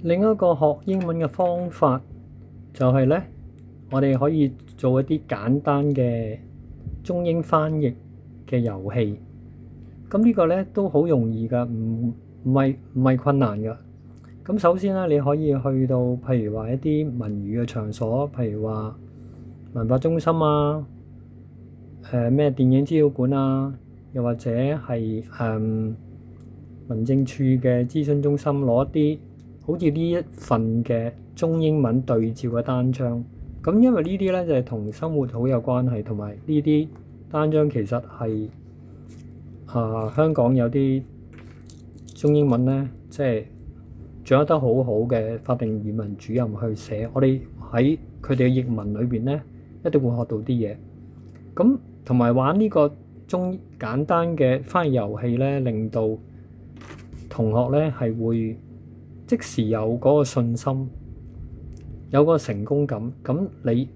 另一個學英文嘅方法就係呢，我哋可以做一啲簡單嘅中英翻譯嘅遊戲。咁呢個呢都好容易㗎，唔係困難㗎。咁首先咧，你可以去到譬如話一啲文娛嘅場所，譬如話文化中心啊，咩電影資料館啊，又或者係民政處嘅諮詢中心攞一啲好似呢一份嘅中英文對照嘅單張。咁因為呢啲咧就係同生活好有關係，同埋呢啲單張其實係香港有啲中英文咧，即係掌握得好好嘅法定語文主任去寫。我哋喺佢哋嘅譯文裏邊咧，一定會學到啲嘢。咁同埋玩呢個簡單嘅翻譯遊戲咧，令到同學咧係會即時有嗰個信心，有個成功感。咁你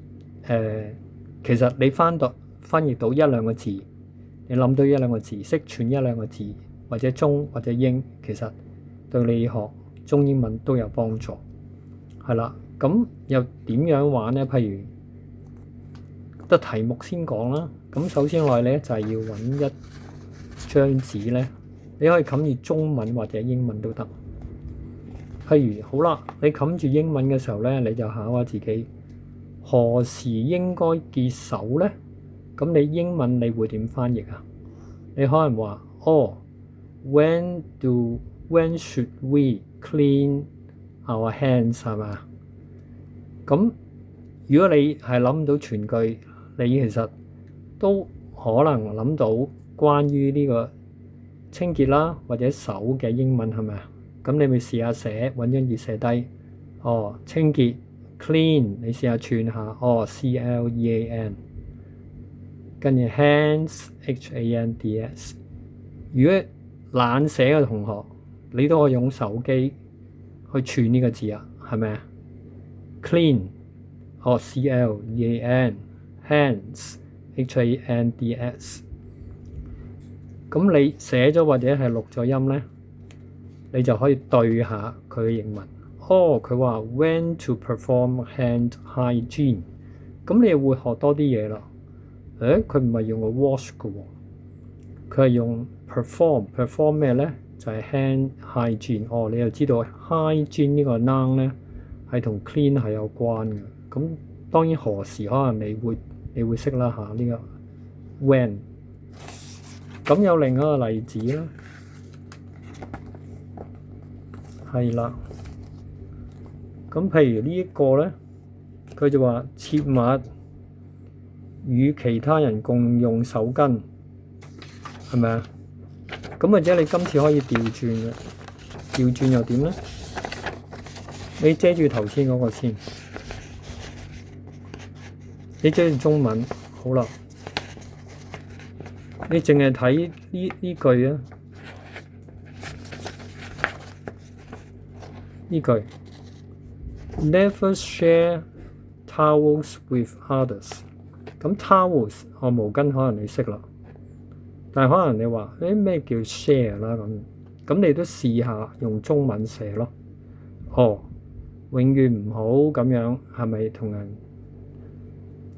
其實你翻譯到一兩個字，你諗到一兩個字，識串一兩個字，或者中或者英，其實對你學中英文都有幫助。係啦，咁又點樣玩呢？譬如得題目先講啦。咁首先我哋咧就係要揾一張紙咧，你可以冚住中文或者英文都得。譬如好啦，你冚住英文嘅時候咧，你就考下自己何時應該結手咧？咁你英文你會點翻譯啊？你可能話when should we clean our hands 係嘛？咁如果你係諗唔到全句，你其實都可能諗到關於呢個清潔啦或者手嘅英文係咪啊？咁你咪試下寫，揾張紙寫低。清潔 clean， 你試下串下CLEAN， 跟住 hands HANDS。如果懶寫嘅同學，你都可以用手機去串呢個字啊，係咪啊？clean CLEAN hands HANDS。咁你寫咗或者係錄咗音咧，你就可以對下佢嘅英文。佢話 when to perform hand hygiene， 咁你會學多啲嘢啦。佢唔係用個 wash 嘅喎，佢係用 perform 咩咧？就係 hand hygiene。你又知道 hygiene 呢個 noun 咧係同 clean 係有關嘅。咁當然何時可能你會識啦嚇呢個 when。咁有另一個例子啦，係啦。咁譬如呢一個咧，佢就話切勿與其他人共用手巾，係咪啊？咁或者你今次可以調轉嘅，調轉又點咧？你遮住頭先嗰個先，你遮住中文，好啦。你淨係睇呢句啊，呢句 Never share towels with others。咁 towels 毛巾可能你識啦，但係可能你話咩叫 share 啦咁你都試下用中文寫咯。永遠唔好咁樣，係咪同人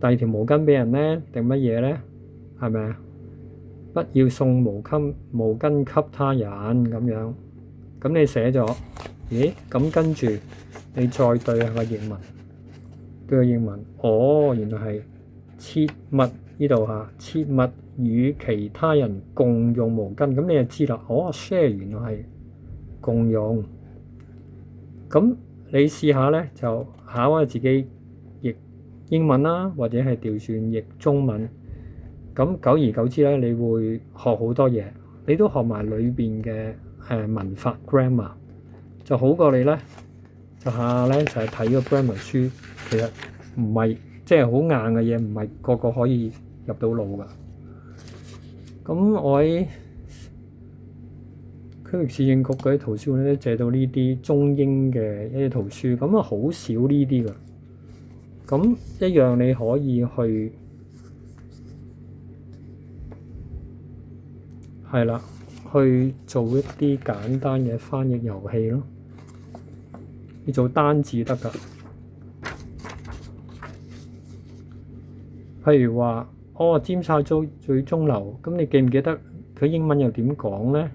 遞條毛巾俾人咧？定乜嘢咧？係咪啊？不要送毛巾給他人咁樣。咁你寫咗，咁跟住你再對下個英文，對個英文。原來係切勿呢度嚇，切勿與其他人共用毛巾。咁你就知啦。share 原來係共用。咁你試下咧，就考下自己譯英文啦，或者係調轉譯中文。咁久而久之咧，你會學好多嘢，你都學埋裏邊嘅文法 grammar， 就好過你咧就下咧就係睇個 grammar 書。其實唔係即係好硬嘅嘢，唔係個個可以入到腦噶。咁我喺區域市政局嗰啲圖書館咧借到呢啲中英嘅一啲圖書，咁好少呢啲噶。咁一樣你可以去係啦，去做一啲簡單嘅翻譯遊戲咯。你做單字得㗎。譬如話，尖沙咀最鐘樓，咁你記唔記得佢英文又點講咧？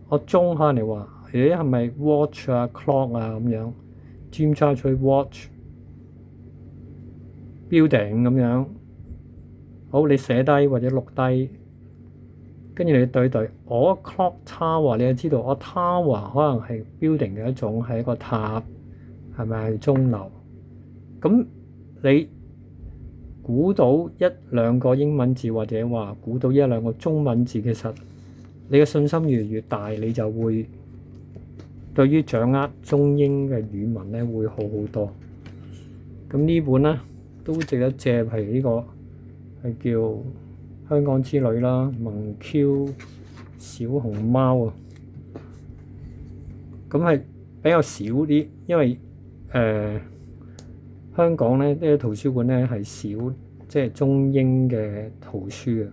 鐘可能你話，係咪 watch 啊 clock 啊咁樣？尖沙咀 watch building 咁樣。好，你寫低或者錄低，跟住你對對。clock tower 你就知道，tower 可能係 building 嘅一種，係一個塔，係咪係鐘樓？咁你估到一兩個英文字，或者話估到一兩個中文字，其實你嘅信心越嚟越大，你就會對於掌握中英嘅語文咧會好好多。咁呢本咧都值得借，譬如呢個係叫《香港之旅》啦，萌 Q 小熊貓啊，咁係比較少啲，因為香港咧呢個圖書館咧係少即係中英嘅圖書啊。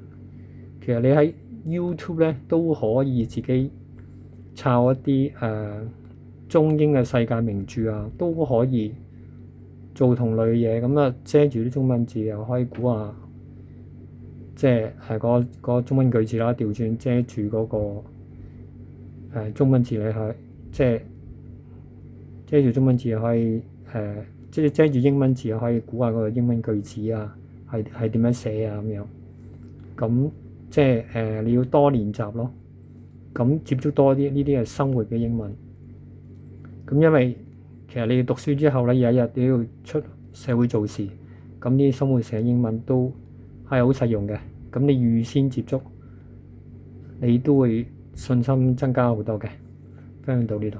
其實你喺 YouTube 咧都可以自己抄一啲中英嘅世界名著啊，都可以做同類嘢。咁啊遮住啲中文字，又可以估下即係嗰個中文句子啦，調轉遮住嗰個中文字，你係即係遮住中文字又可以即係遮住英文字又可以估下嗰個英文句子啊，係點樣寫啊咁樣。咁即係你要多練習咯。咁接觸多啲呢啲係生活嘅英文。咁因為其實你讀書之後咧，有一日你要出社會做事，咁呢啲生活寫英文都係好實用嘅。咁你預先接觸，你都會信心增加好多嘅。分享到呢度。